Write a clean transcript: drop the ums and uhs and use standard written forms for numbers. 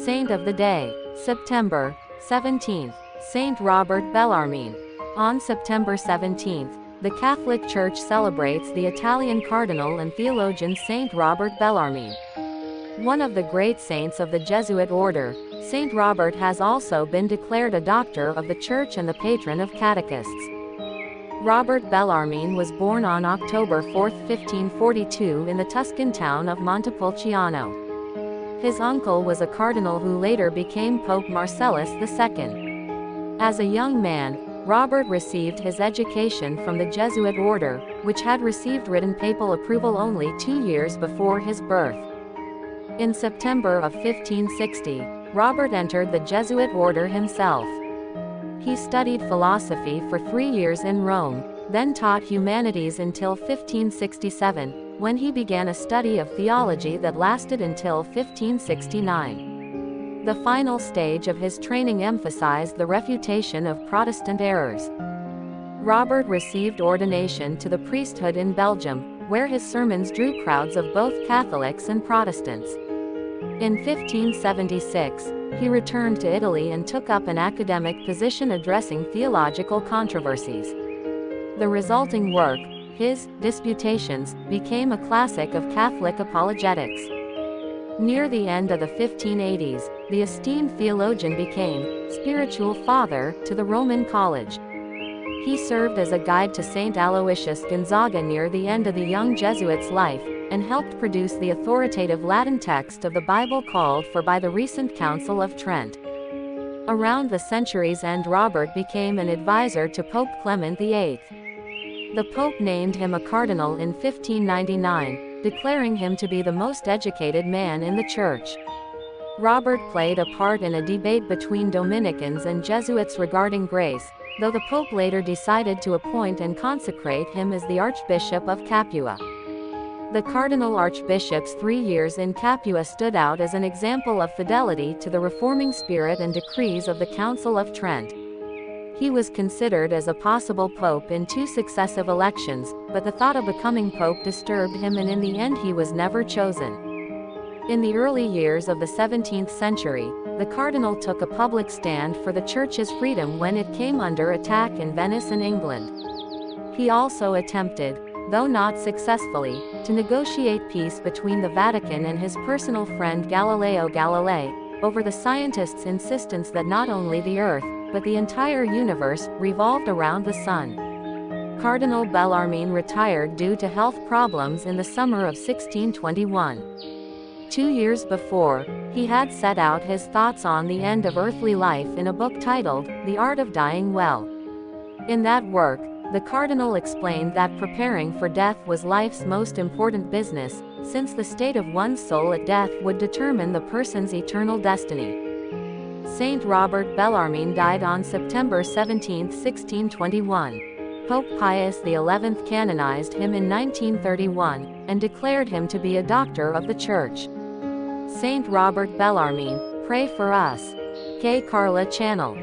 Saint of the Day, September 17th, Saint Robert Bellarmine. On September 17th, the Catholic Church celebrates the Italian cardinal and theologian Saint Robert Bellarmine. One of the great saints of the Jesuit order, Saint Robert has also been declared a doctor of the Church and the patron of catechists. Robert Bellarmine was born on October 4, 1542 in the Tuscan town of Montepulciano. His uncle was a cardinal who later became Pope Marcellus II. As a young man, Robert received his education from the Jesuit order, which had received written papal approval only 2 years before his birth. In September of 1560, Robert entered the Jesuit order himself. He studied philosophy for 3 years in Rome, then taught humanities until 1567, when he began a study of theology that lasted until 1569. The final stage of his training emphasized the refutation of Protestant errors. Robert received ordination to the priesthood in Belgium, where his sermons drew crowds of both Catholics and Protestants. In 1576, he returned to Italy and took up an academic position addressing theological controversies. The resulting work, his Disputations, became a classic of Catholic apologetics. Near the end of the 1580s, the esteemed theologian became spiritual father to the Roman College. He served as a guide to Saint Aloysius Gonzaga near the end of the young Jesuit's life, and helped produce the authoritative Latin text of the Bible called for by the recent Council of Trent. Around the century's end, Robert became an advisor to Pope Clement VIII. The Pope named him a cardinal in 1599, declaring him to be the most educated man in the Church. Robert played a part in a debate between Dominicans and Jesuits regarding grace, though the Pope later decided to appoint and consecrate him as the Archbishop of Capua. The Cardinal Archbishop's 3 years in Capua stood out as an example of fidelity to the reforming spirit and decrees of the Council of Trent. He was considered as a possible pope in 2 successive elections, but the thought of becoming pope disturbed him, and in the end he was never chosen. In the early years of the 17th century, the cardinal took a public stand for the Church's freedom when it came under attack in Venice and England. He also attempted, though not successfully, to negotiate peace between the Vatican and his personal friend Galileo Galilei, over the scientists' insistence that not only the Earth, but the entire universe, revolved around the Sun. Cardinal Bellarmine retired due to health problems in the summer of 1621. 2 years before, he had set out his thoughts on the end of earthly life in a book titled, The Art of Dying Well. In that work, the cardinal explained that preparing for death was life's most important business, since the state of one's soul at death would determine the person's eternal destiny. Saint Robert Bellarmine died on September 17, 1621. Pope Pius XI canonized him in 1931, and declared him to be a doctor of the Church. Saint Robert Bellarmine, pray for us. Carla Channel.